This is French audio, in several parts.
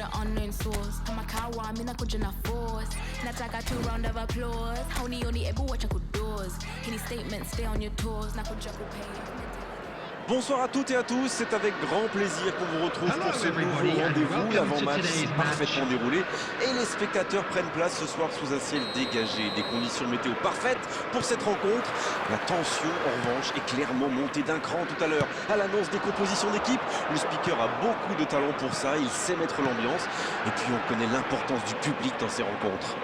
the unknown source. Kama kawa, mina kujina force. Nataka 2 round of applause. Hauni oni ebu wacha kudoors. Any statement, stay on your toes. Nakuja kupay. Bonsoir à toutes et à tous, c'est avec grand plaisir qu'on vous retrouve pour ce nouveau rendez-vous. L'avant-match s'est parfaitement déroulé et les spectateurs prennent place ce soir sous un ciel dégagé. Des conditions météo parfaites pour cette rencontre. La tension, en revanche, est clairement montée d'un cran tout à l'heure. À l'annonce des compositions d'équipe, le speaker a beaucoup de talent pour ça, il sait mettre l'ambiance. Et puis on connaît l'importance du public dans ces rencontres.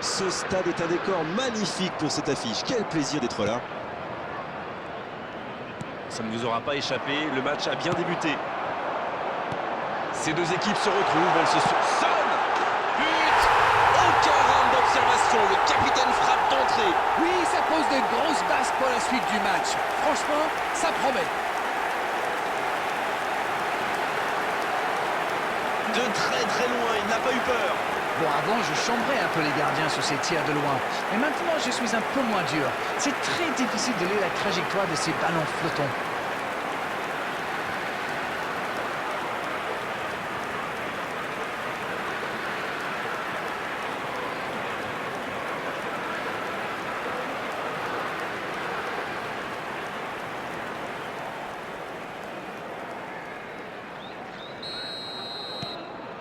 Ce stade est un décor magnifique pour cette affiche. Quel plaisir d'être là. Ça ne vous aura pas échappé, le match a bien débuté. Ces deux équipes se retrouvent, elles se sonnent. But! Aucun round d'observation, le capitaine frappe d'entrée. Oui, ça pose de grosses bases pour la suite du match. Franchement, ça promet. De très loin, il n'a pas eu peur. Bon, avant, je chambrais un peu les gardiens sur ces tirs de loin. Mais maintenant, je suis un peu moins dur. C'est très difficile de lire la trajectoire de ces ballons flottants.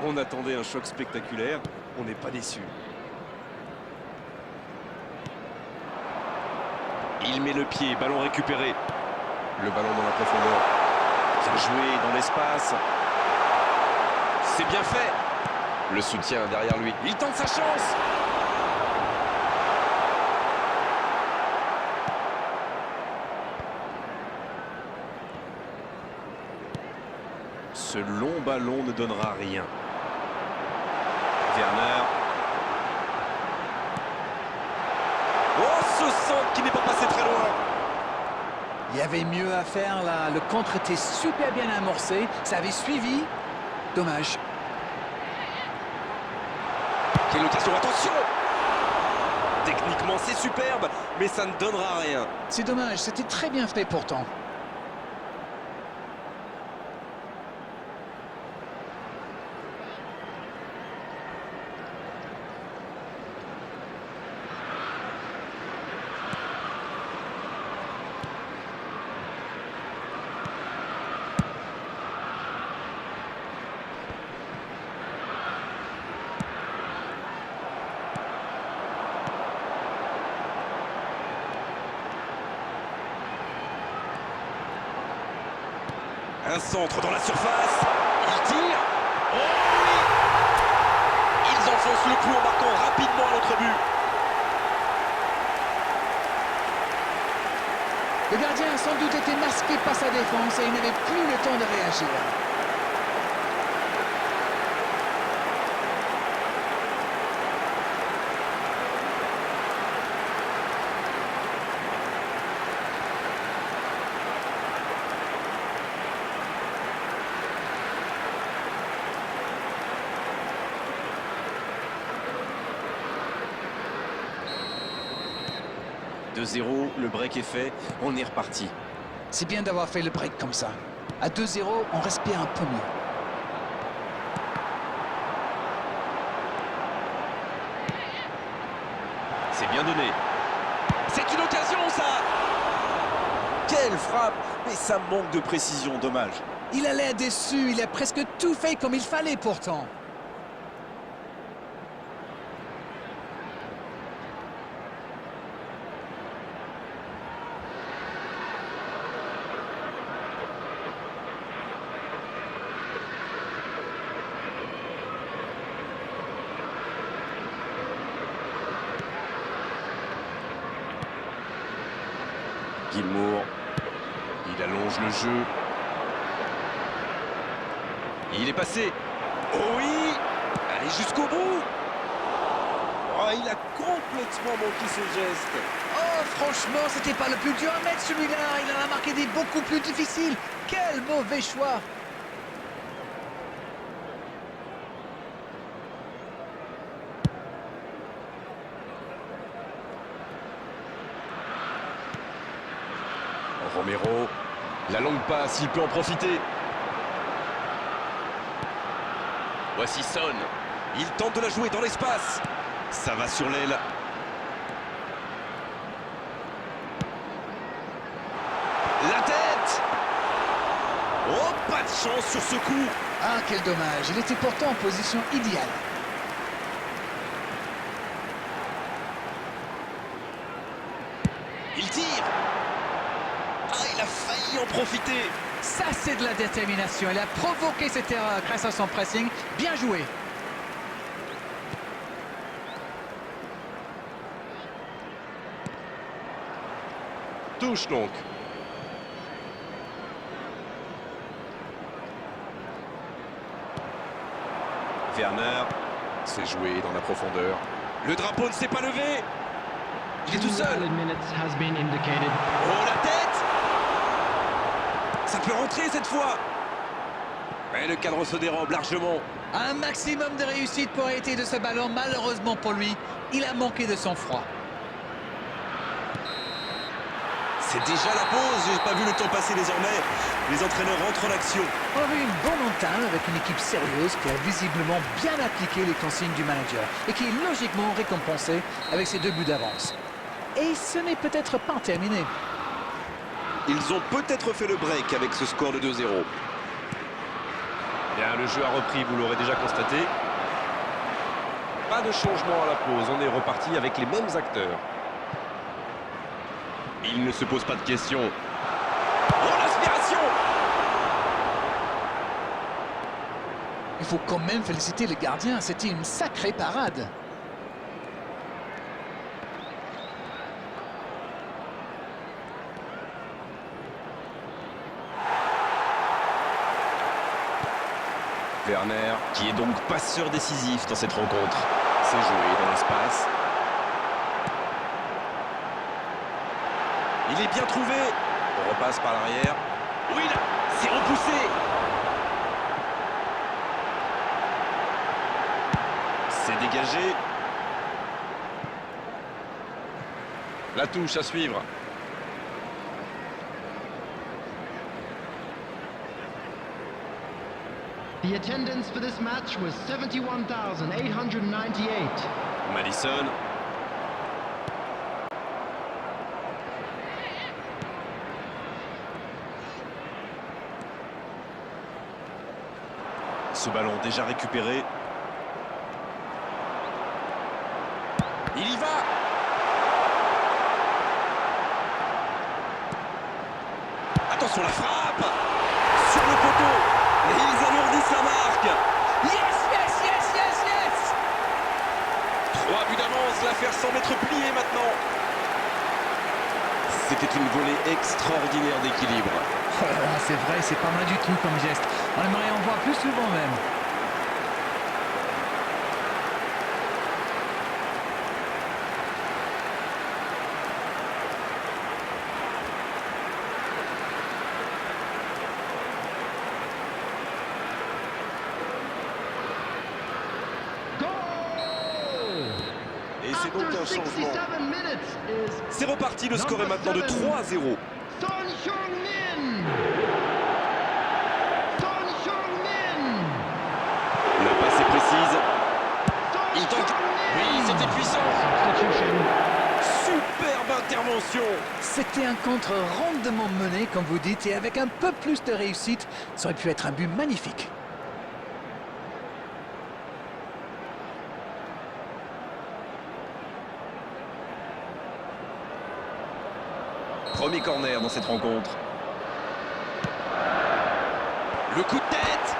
On attendait un choc spectaculaire, on n'est pas déçu. Il met le pied, ballon récupéré. Le ballon dans la profondeur. Bien joué dans l'espace. C'est bien fait. Le soutien derrière lui. Il tente sa chance. Ce long ballon ne donnera rien. Werner. Oh, ce centre qui n'est pas passé très loin. Il y avait mieux à faire là. Le contre était super bien amorcé. Ça avait suivi. Dommage. Quelle occasion, attention! Techniquement, c'est superbe, mais ça ne donnera rien. C'est dommage, c'était très bien fait pourtant. Un centre dans la surface. Il tire. Oh oui! Ils enfoncent le clou en marquant rapidement à l'autre but. Le gardien a sans doute été masqué par sa défense et il n'avait plus le temps de réagir. « 2-0, le break est fait, on est reparti. » C'est bien d'avoir fait le break comme ça. À 2-0, on respire un peu mieux. C'est bien donné. C'est une occasion, ça! Quelle frappe! Mais ça manque de précision, dommage. Il a l'air déçu, il a presque tout fait comme il fallait pourtant. Gilmour, il allonge le jeu. Il est passé. Oh oui! Allez jusqu'au bout! Oh, il a complètement manqué ce geste. Oh, franchement, c'était pas le plus dur à mettre celui-là. Il en a marqué des beaucoup plus difficiles. Quel mauvais choix! Romero, la longue passe, il peut en profiter. Voici Son. Il tente de la jouer dans l'espace. Ça va sur l'aile. La tête. Oh, pas de chance sur ce coup. Ah, quel dommage. Il était pourtant en position idéale. Il tire. Ah, il a failli en profiter. Ça, c'est de la détermination. Il a provoqué cette erreur grâce à son pressing. Bien joué. Touche donc. Werner. C'est joué dans la profondeur. Le drapeau ne s'est pas levé. Il est tout seul. Oh, la tête. Ça peut rentrer cette fois. Mais le cadre se dérobe largement. Un maximum de réussite pour arrêter de ce ballon. Malheureusement pour lui, il a manqué de sang-froid. C'est déjà la pause. J'ai pas vu le temps passer désormais. Les entraîneurs rentrent en action. On a vu une bonne entame avec une équipe sérieuse qui a visiblement bien appliqué les consignes du manager et qui est logiquement récompensée avec ses 2 buts d'avance. Et ce n'est peut-être pas terminé. Ils ont peut-être fait le break avec ce score de 2-0. Bien, le jeu a repris, vous l'aurez déjà constaté. Pas de changement à la pause, on est reparti avec les mêmes acteurs. Il ne se pose pas de questions. Oh, l'aspiration! Il faut quand même féliciter le gardien, c'était une sacrée parade. Werner, qui est donc passeur décisif dans cette rencontre. C'est joué dans l'espace. Il est bien trouvé. On repasse par l'arrière. Oui, là, c'est repoussé. C'est dégagé. La touche à suivre. The attendance for this match was 71,898. Madison. Ce ballon déjà récupéré. Il y va. Attention la frappe. Sur le poteau. Et ils alourdissent la marque. Yes, yes, yes, yes, yes! 3 buts d'avance, l'affaire semble être pliée maintenant. C'était une volée extraordinaire d'équilibre. Oh là là, c'est vrai, c'est pas mal du tout comme geste. On aimerait en voir plus souvent même. Et c'est donc un changement. C'est reparti, le score est maintenant de 3-0. La passe est précise. Il tente. Oui, c'était puissant. Superbe intervention. C'était un contre rondement mené, comme vous dites, et avec un peu plus de réussite, ça aurait pu être un but magnifique. Premier corner dans cette rencontre. Le coup de tête.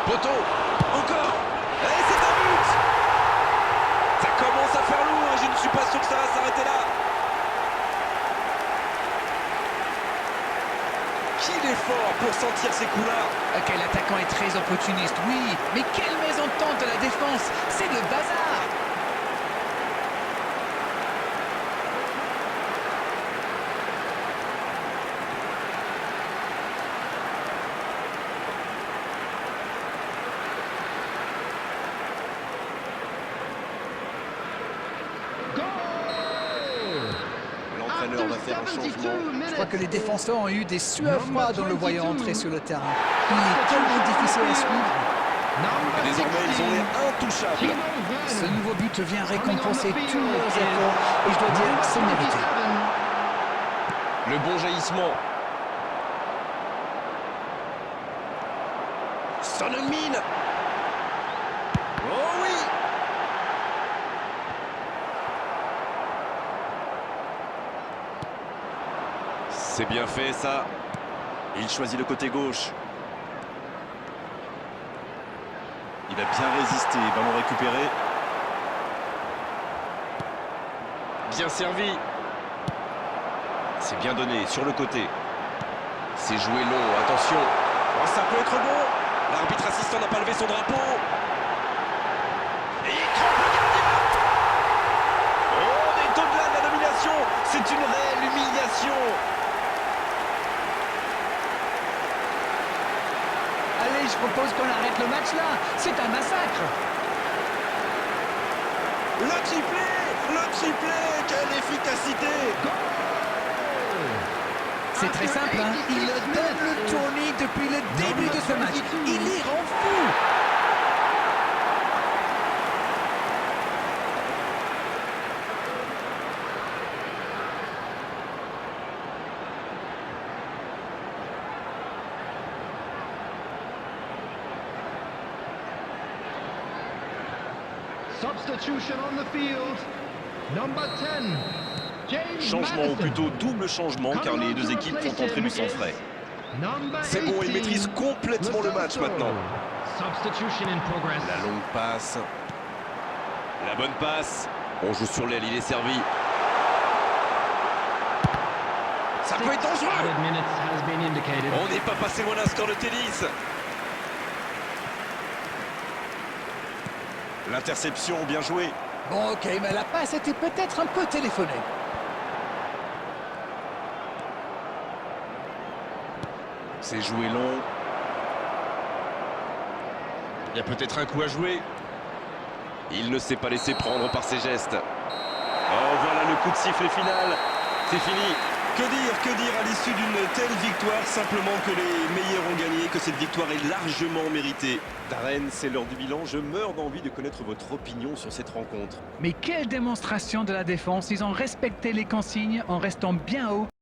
Poteau. Encore. Et c'est un but. Ça commence à faire lourd et je ne suis pas sûr que ça va s'arrêter là. Qu'il est fort pour sentir ces coups-là. Ok, l'attaquant est très opportuniste, oui, mais quelle mésentente de la défense. C'est le bazar. L'entraîneur va faire un changement. Je crois que les défenseurs ont eu des sueurs froides en le voyant entrer sur le terrain. Il est tellement difficile à suivre. Et désormais, ils ont l'air intouchables. Timo Ce Werner. nouveau but vient Coming on the récompenser field tous leurs is efforts et je dois dire number c'est mérité. 27. Le bon jaillissement. Son Heung-min. Oh oui. C'est bien fait ça. Il choisit le côté gauche. Il a bien résisté, ballon récupéré. Bien servi. C'est bien donné sur le côté. C'est joué long, attention. Oh, ça peut être bon. L'arbitre assistant n'a pas levé son drapeau. Et il trompe le gardien. Oh, on est au-delà de la domination. C'est une réelle humiliation. Allez, je propose qu'on arrête le match là. C'est un massacre. Le triplé, quelle efficacité. C'est très simple, hein. Il donne le tournis depuis le début de ce match. Il y rend fou. Substitution on the field. Number 10. James Changement, ou Maddison. plutôt double changement, car les deux équipes font entrer du sang frais. Number C'est bon, il 18, maîtrise complètement le match Lesotho. maintenant. Substitution in progress. La longue passe. La bonne passe. On joue sur l'aile, il est servi. Ça peut être dangereux. Added minutes has been indicated. On n'est pas passé loin d'un score de tennis. L'interception, bien joué. Bon, ok, mais la passe était peut-être un peu téléphonée. C'est joué long. Il y a peut-être un coup à jouer. Il ne s'est pas laissé prendre par ses gestes. Oh, voilà le coup de sifflet final. C'est fini. Que dire à l'issue d'une telle victoire? Simplement que les meilleurs ont gagné, que cette victoire est largement méritée. Darren, c'est l'heure du bilan. Je meurs d'envie de connaître votre opinion sur cette rencontre. Mais quelle démonstration de la défense. Ils ont respecté les consignes en restant bien haut.